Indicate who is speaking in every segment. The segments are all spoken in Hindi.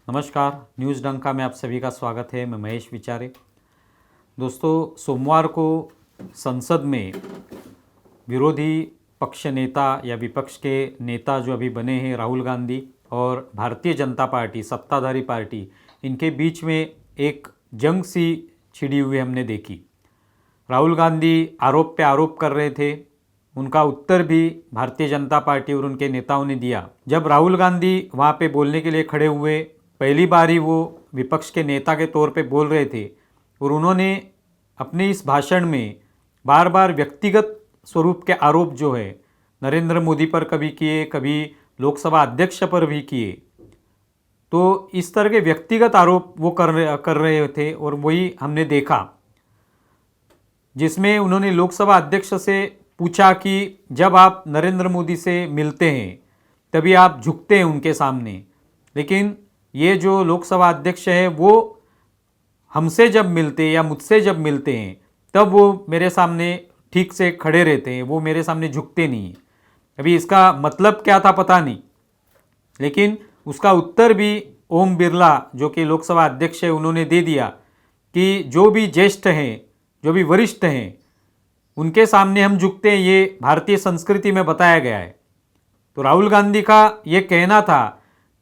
Speaker 1: नमस्कार, न्यूज़ डंका में आप सभी का स्वागत है। मैं महेश विचारे। दोस्तों, सोमवार को संसद में विरोधी पक्ष नेता या विपक्ष के नेता जो अभी बने हैं राहुल गांधी और भारतीय जनता पार्टी सत्ताधारी पार्टी, इनके बीच में एक जंग सी छिड़ी हुई हमने देखी। राहुल गांधी आरोप पे आरोप कर रहे थे, उनका उत्तर भी भारतीय जनता पार्टी और उनके नेताओं ने दिया। जब राहुल गांधी वहाँ पे बोलने के लिए खड़े हुए, पहली बार ही वो विपक्ष के नेता के तौर पे बोल रहे थे और उन्होंने अपने इस भाषण में बार बार व्यक्तिगत स्वरूप के आरोप जो है नरेंद्र मोदी पर कभी किए, कभी लोकसभा अध्यक्ष पर भी किए। तो इस तरह के व्यक्तिगत आरोप वो कर रहे थे और वही हमने देखा, जिसमें उन्होंने लोकसभा अध्यक्ष से पूछा कि जब आप नरेंद्र मोदी से मिलते हैं तभी आप झुकते हैं उनके सामने, लेकिन ये जो लोकसभा अध्यक्ष है वो हमसे जब मिलते या मुझसे जब मिलते हैं तब वो मेरे सामने ठीक से खड़े रहते हैं, वो मेरे सामने झुकते नहीं हैं। अभी इसका मतलब क्या था पता नहीं, लेकिन उसका उत्तर भी ओम बिरला जो कि लोकसभा अध्यक्ष है उन्होंने दे दिया कि जो भी ज्येष्ठ हैं, जो भी वरिष्ठ हैं, उनके सामने हम झुकते हैं, ये भारतीय संस्कृति में बताया गया है। तो राहुल गांधी का ये कहना था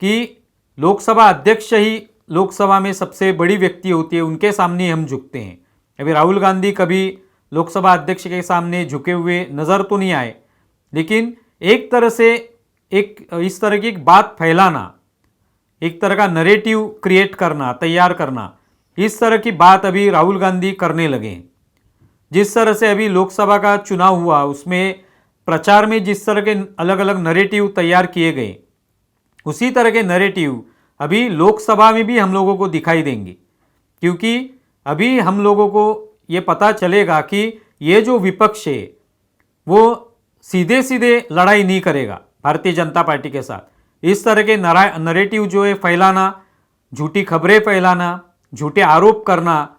Speaker 1: कि लोकसभा अध्यक्ष ही लोकसभा में सबसे बड़ी व्यक्ति होती है, उनके सामने हम झुकते हैं। अभी राहुल गांधी कभी लोकसभा अध्यक्ष के सामने झुके हुए नज़र तो नहीं आए, लेकिन एक तरह से एक इस तरह की बात फैलाना, एक तरह का नरेटिव क्रिएट करना, तैयार करना, इस तरह की बात अभी राहुल गांधी करने लगे। जिस तरह से अभी लोकसभा का चुनाव हुआ उसमें प्रचार में जिस तरह के अलग अलग नरेटिव तैयार किए गए, उसी तरह के नरेटिव अभी लोकसभा में भी हम लोगों को दिखाई देंगे, क्योंकि अभी हम लोगों को ये पता चलेगा कि ये जो विपक्ष है वो सीधे सीधे लड़ाई नहीं करेगा भारतीय जनता पार्टी के साथ। इस तरह के नरेटिव जो है फैलाना, झूठी खबरें फैलाना, झूठे आरोप करना,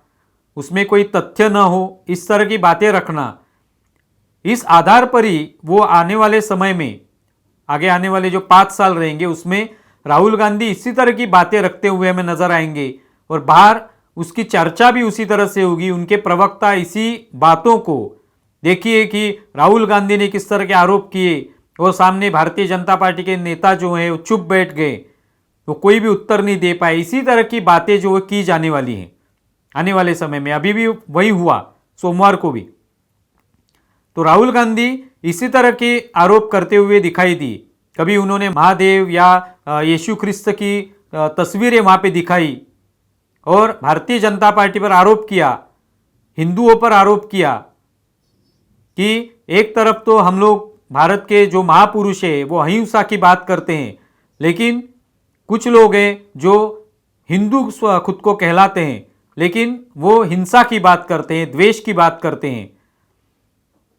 Speaker 1: उसमें कोई तथ्य न हो, इस तरह की बातें रखना, इस आधार पर ही वो आने वाले समय में, आगे आने वाले जो 5 साल रहेंगे उसमें राहुल गांधी इसी तरह की बातें रखते हुए हमें नजर आएंगे और बाहर उसकी चर्चा भी उसी तरह से होगी। उनके प्रवक्ता इसी बातों को, देखिए कि राहुल गांधी ने किस तरह के आरोप किए और सामने भारतीय जनता पार्टी के नेता जो हैं वो चुप बैठ गए, वो कोई भी उत्तर नहीं दे पाए। इसी तरह की बातें जो की जाने वाली हैं आने वाले समय में। अभी भी वही हुआ सोमवार को भी। तो राहुल गांधी इसी तरह के आरोप करते हुए दिखाई दी। कभी उन्होंने महादेव या यीशु ख्रिस्त की तस्वीरें वहाँ पे दिखाई और भारतीय जनता पार्टी पर आरोप किया, हिंदुओं पर आरोप किया कि एक तरफ तो हम लोग भारत के जो महापुरुष है वो अहिंसा की बात करते हैं, लेकिन कुछ लोग हैं जो हिंदू खुद को कहलाते हैं लेकिन वो हिंसा की बात करते हैं, द्वेष की बात करते हैं।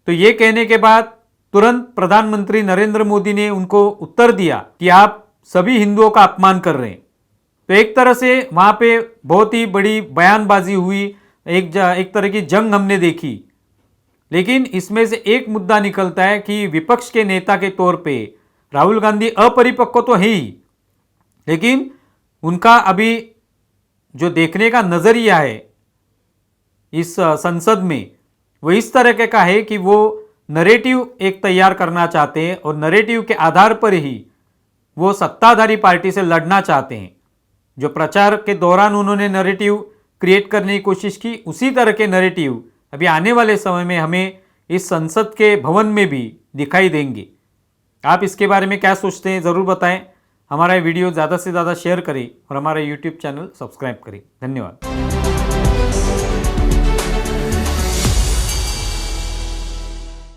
Speaker 1: तो ये कहने के बाद तुरंत प्रधानमंत्री नरेंद्र मोदी ने उनको उत्तर दिया कि आप सभी हिंदुओं का अपमान कर रहे हैं। तो एक तरह से वहाँ पे बहुत ही बड़ी बयानबाजी हुई, एक तरह की जंग हमने देखी। लेकिन इसमें से एक मुद्दा निकलता है कि विपक्ष के नेता के तौर पे राहुल गांधी अपरिपक्व तो है ही, लेकिन उनका अभी जो देखने का नजरिया है इस संसद में वो इस तरह का है कि वो नरेटिव एक तैयार करना चाहते हैं और नरेटिव के आधार पर ही वो सत्ताधारी पार्टी से लड़ना चाहते हैं। जो प्रचार के दौरान उन्होंने नरेटिव क्रिएट करने की कोशिश की, उसी तरह के नरेटिव अभी आने वाले समय में हमें इस संसद के भवन में भी दिखाई देंगे। आप इसके बारे में क्या सोचते हैं ज़रूर बताएं। हमारा वीडियो ज़्यादा से ज़्यादा शेयर करें और हमारा यूट्यूब चैनल सब्सक्राइब करें। धन्यवाद।